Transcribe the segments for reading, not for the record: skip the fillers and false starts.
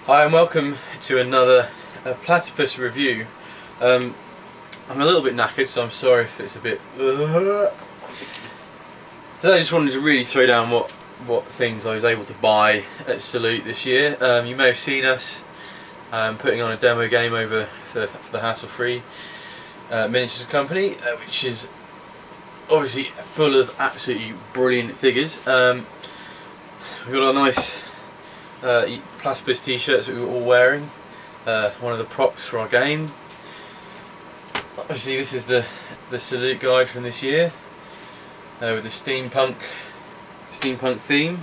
Hi and welcome to another Platypus review. I'm a little bit knackered, so I'm sorry if it's a bit... Today I just wanted to really throw down what things I was able to buy at Salute this year. You may have seen us putting on a demo game over for the hassle-free miniatures company, which is obviously full of absolutely brilliant figures. We've got a nice Platypus t-shirts that we were all wearing, one of the props for our game. Obviously this is the Salute guide from this year, with the steampunk theme.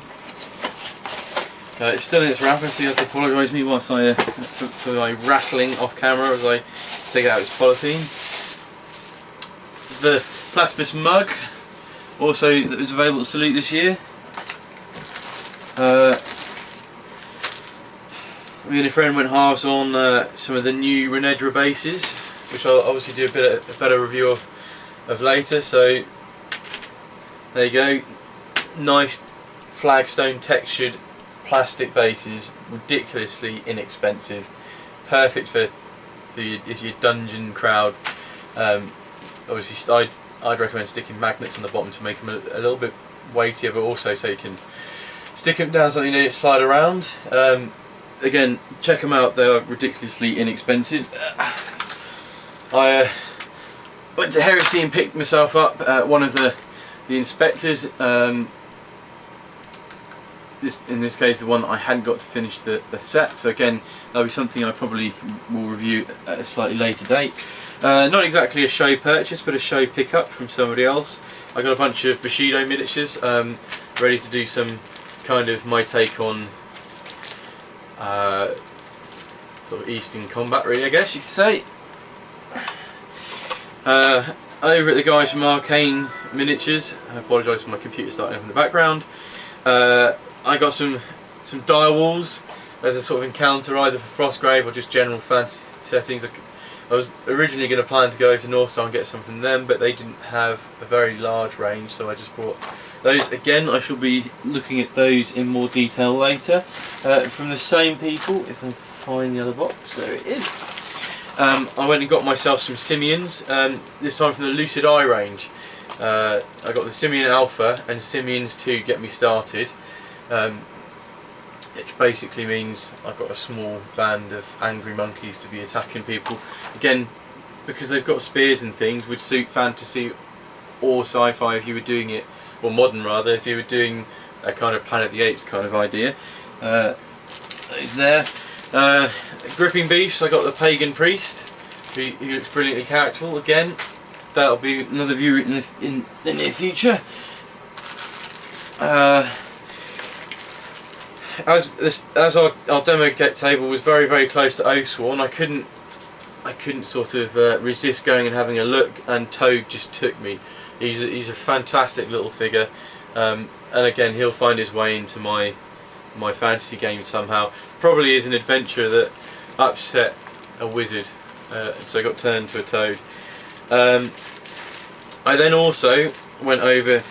It's still in its wrapper, so you have to apologise to me whilst I for my rattling off camera as I take it out its polythene. The Platypus mug, also that was available at Salute this year. Me and a friend went halves on some of the new Renedra bases, which I'll obviously do a better review of later. So there you go, nice flagstone textured plastic bases, ridiculously inexpensive, perfect for your dungeon crowd. Obviously I'd recommend sticking magnets on the bottom to make them a little bit weightier, but also so you can stick them down something that slide around. Again, check them out, they are ridiculously inexpensive. I went to Heresy and picked myself up one of the inspectors. In this case, the one that I hadn't got to finish the set. So again, that'll be something I probably will review at a slightly later date. Not exactly a show purchase, but a show pickup from somebody else. I got a bunch of Bushido miniatures, ready to do some kind of my take on sort of Eastern combat, really, I guess you could say. Over at the guys from Arcane Miniatures, I apologise for my computer starting up in the background. I got some dire walls as a sort of encounter, either for Frostgrave or just general fantasy settings. I was originally going to plan to go over to Northstar and get some from them, but they didn't have a very large range, so I just bought those. Again, I shall be looking at those in more detail later. From the same people, if I find the other box, there it is. I went and got myself some Simians, this time from the Lucid Eye range. I got the Simian Alpha and Simians 2 get me started, which basically means I've got a small band of angry monkeys to be attacking people. Again, because they've got spears and things, would suit fantasy or sci-fi if you were doing it, or modern rather, if you were doing a kind of Planet of the Apes kind of idea. Is there. Gripping beasts, I got the Pagan Priest, who looks brilliantly characterful. Again, that'll be another view in the near future. As our demo kit table was very close to Oathsworn, I couldn't sort of resist going and having a look, and Toad just took me. He's a fantastic little figure, and again he'll find his way into my fantasy game somehow. Probably is an adventurer that upset a wizard, so I got turned to a toad. I then also went over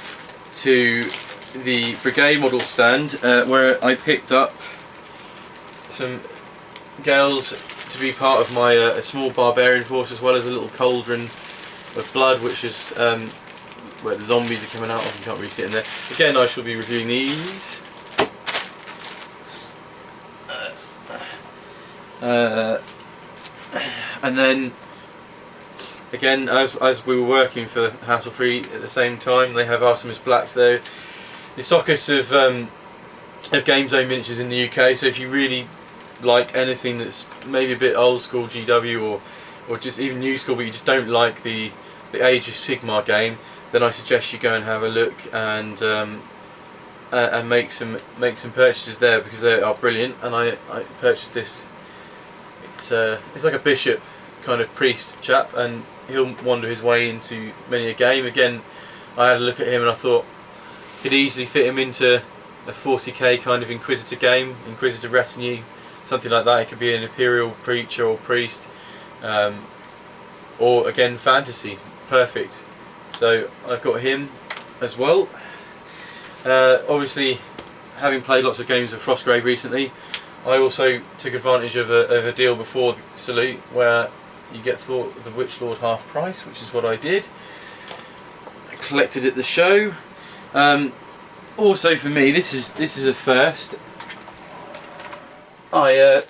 to the brigade model stand, where I picked up some girls to be part of my a small barbarian force, as well as a little cauldron of blood, which is where the zombies are coming out of. You can't really see it in there. Again, I shall be reviewing these. And then again, as we were working for Hassle Free at the same time, they have Artemis Blacks there, the sockets of Game Zone miniatures in the UK. So if you really like anything that's maybe a bit old school GW or just even new school, but you just don't like the Age of Sigmar game, then I suggest you go and have a look and make some purchases there, because they are brilliant. And I purchased this. It's like a bishop kind of priest chap, and he'll wander his way into many a game. Again, I had a look at him and I thought could easily fit him into a 40k kind of Inquisitor game, Inquisitor retinue, something like that. It could be an Imperial preacher or priest, or again fantasy, perfect. So I've got him as well. Obviously, having played lots of games of Frostgrave recently, I also took advantage of a deal before the Salute where you get Thor the Witch Lord half price, which is what I did. I collected at the show. Also for me, this is a first. I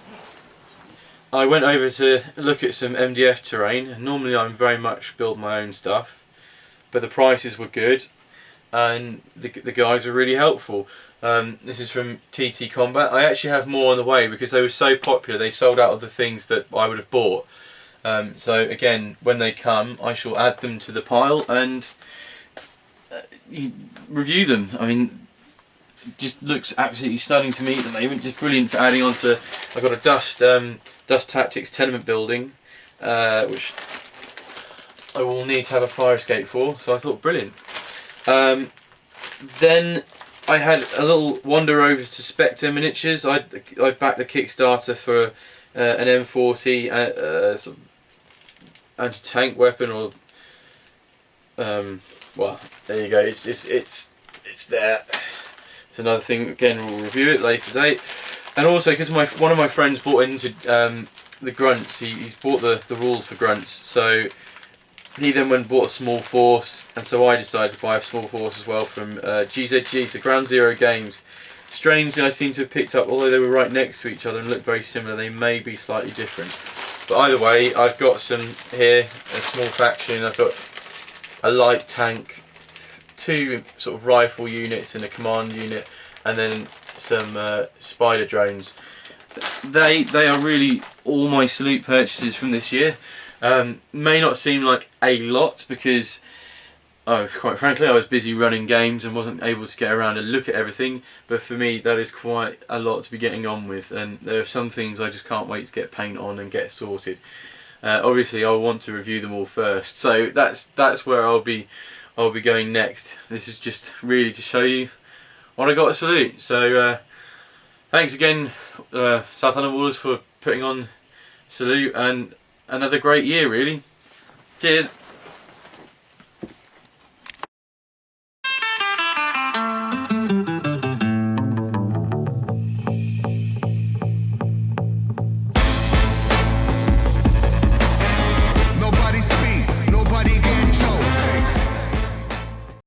went over to look at some MDF terrain. Normally I'm very much build my own stuff, but the prices were good and the guys were really helpful. This is from TT Combat. I actually have more on the way because they were so popular. They sold out of the things that I would have bought. So again, when they come, I shall add them to the pile and review them. I mean, just looks absolutely stunning to me at the moment. Just brilliant for adding on to. I've got a Dust Tactics tenement building, which I will need to have a fire escape for. So I thought brilliant. Then I had a little wander over to Spectre Miniatures. I backed the Kickstarter for an M40 sort of anti-tank weapon, or well, there you go. It's there. It's another thing. Again, we'll review it later date. And also because one of my friends bought into the Grunts. He's bought the rules for Grunts. So he then went and bought a small force, and so I decided to buy a small force as well from GZG, so Ground Zero Games. Strangely, I seem to have picked up, although they were right next to each other and look very similar, they may be slightly different. But either way, I've got some here, a small faction. I've got a light tank, 2 sort of rifle units and a command unit, and then some spider drones. They are really all my Salute purchases from this year. May not seem like a lot because, quite frankly, I was busy running games and wasn't able to get around and look at everything, but for me that is quite a lot to be getting on with, and there are some things I just can't wait to get paint on and get sorted. Obviously I want to review them all first, so that's where I'll be going next. This is just really to show you what I got at Salute. So thanks again, South London Wallers, for putting on Salute, and another great year really. Cheers.